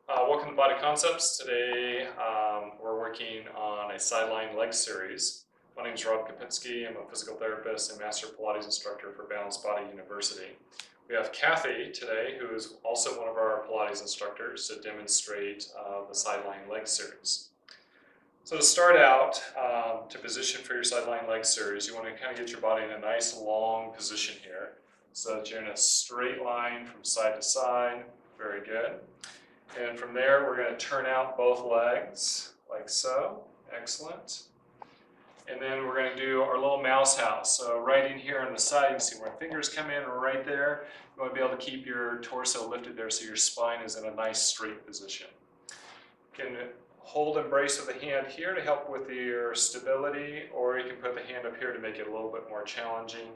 Welcome to Body Concepts. Today we're working on a sideline leg series. My name is Rob Kapinski. I'm a physical therapist and master Pilates instructor for Balanced Body University. We have Kathy today, who is also one of our Pilates instructors, to demonstrate the sideline leg series. So to start out, to position for your sideline leg series, you want to kind of get your body in a nice long position here so that you're in a straight line from side to side. Very good. And from there, we're going to turn out both legs, like so. Excellent. And then we're going to do our little mouse house. So right in here on the side, you can see where fingers come in right there. You want to be able to keep your torso lifted there so your spine is in a nice straight position. You can hold embrace of the hand here to help with your stability, or you can put the hand up here to make it a little bit more challenging.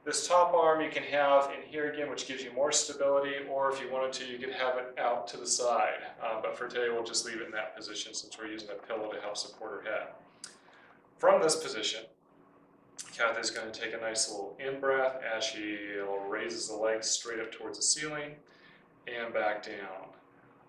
This top arm you can have in here again, which gives you more stability, or if you wanted to, you could have it out to the side. But for today, we'll just leave it in that position since we're using a pillow to help support her head. From this position, Kathy's going to take a nice little in-breath as she raises the legs straight up towards the ceiling and back down.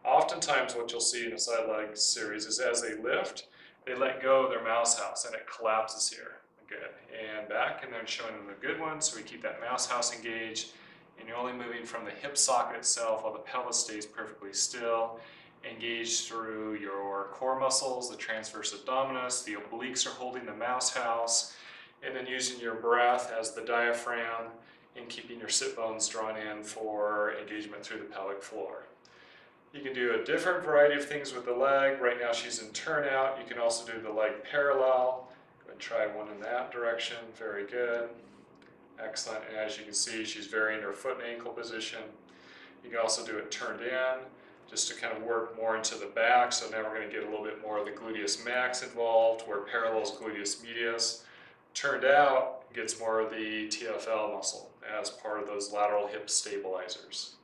Oftentimes what you'll see in a side leg series is as they lift, they let go of their mouse house and it collapses here. Good. And back, and then showing them the good one, so we keep that mouse house engaged, and you're only moving from the hip socket itself while the pelvis stays perfectly still, engaged through your core muscles, the transverse abdominis, the obliques are holding the mouse house, and then using your breath as the diaphragm and keeping your sit bones drawn in for engagement through the pelvic floor. You can do a different variety of things with the leg. Right now she's in turnout. You can also do the leg parallel. Try one in that direction. Very good. Excellent. And as you can see, she's varying her foot and ankle position. You can also do it turned in, just to kind of work more into the back. So now we're going to get a little bit more of the gluteus max involved, where parallels gluteus medius. Turned out gets more of the TFL muscle as part of those lateral hip stabilizers.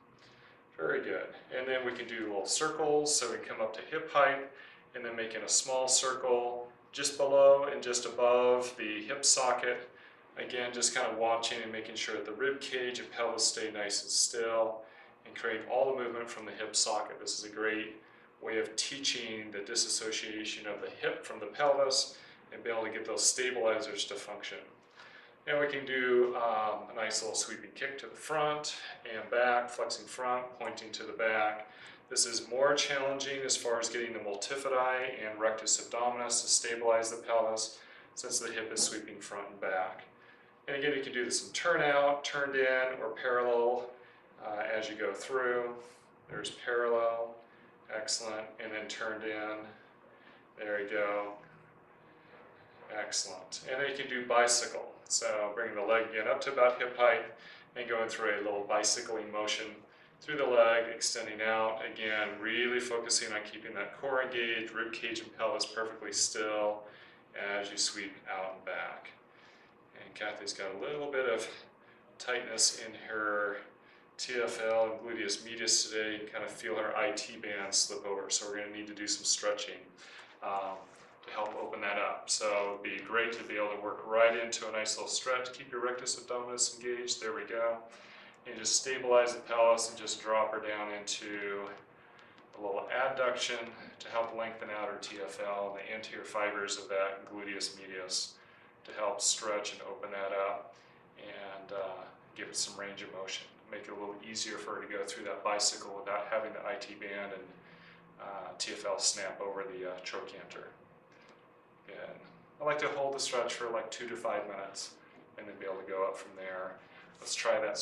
Very good. And then we can do little circles, so we come up to hip height, and then making a small circle just below and just above the hip socket. Again, just kind of watching and making sure that the rib cage and pelvis stay nice and still, and creating all the movement from the hip socket. This is a great way of teaching the disassociation of the hip from the pelvis and be able to get those stabilizers to function. And we can do a nice little sweeping kick to the front and back, flexing front, pointing to the back. This is more challenging as far as getting the multifidi and rectus abdominis to stabilize the pelvis, since the hip is sweeping front and back. And again, you can do this in turnout, turned in, or parallel as you go through. There's parallel, excellent, and then turned in. There you go, excellent. And then you can do bicycle. So bringing the leg again up to about hip height and going through a little bicycling motion through the leg, extending out. Again, really focusing on keeping that core engaged, rib cage and pelvis perfectly still as you sweep out and back. And Kathy's got a little bit of tightness in her TFL and gluteus medius today. You can kind of feel her IT band slip over, so we're going to need to do some stretching to help open that up. So it'd be great to be able to work right into a nice little stretch. Keep your rectus abdominis engaged. There we go. And just stabilize the pelvis and just drop her down into a little adduction to help lengthen out her TFL and the anterior fibers of that gluteus medius to help stretch and open that up and give it some range of motion. Make it a little easier for her to go through that bicycle without having the IT band and TFL snap over the trochanter. Good. I like to hold the stretch for like 2 to 5 minutes and then be able to go up from there. Let's try that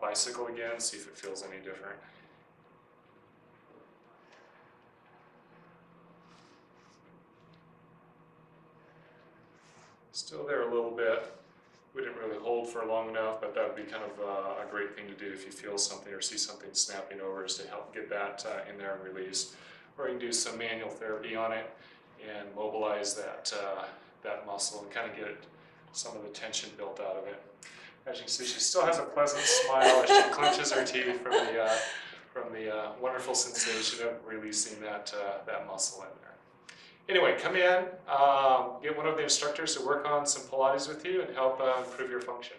bicycle again, see if it feels any different. Still there a little bit. We didn't really hold for long enough, but that would be kind of a great thing to do if you feel something or see something snapping over, is to help get that in there and release. Or you can do some manual therapy on it and mobilize that, that muscle and kind of get some of the tension built out of it. As you can see, she still has a pleasant smile as she clenches her teeth from the wonderful sensation of releasing that, that muscle in there. Anyway, come in, get one of the instructors to work on some Pilates with you and help improve your function.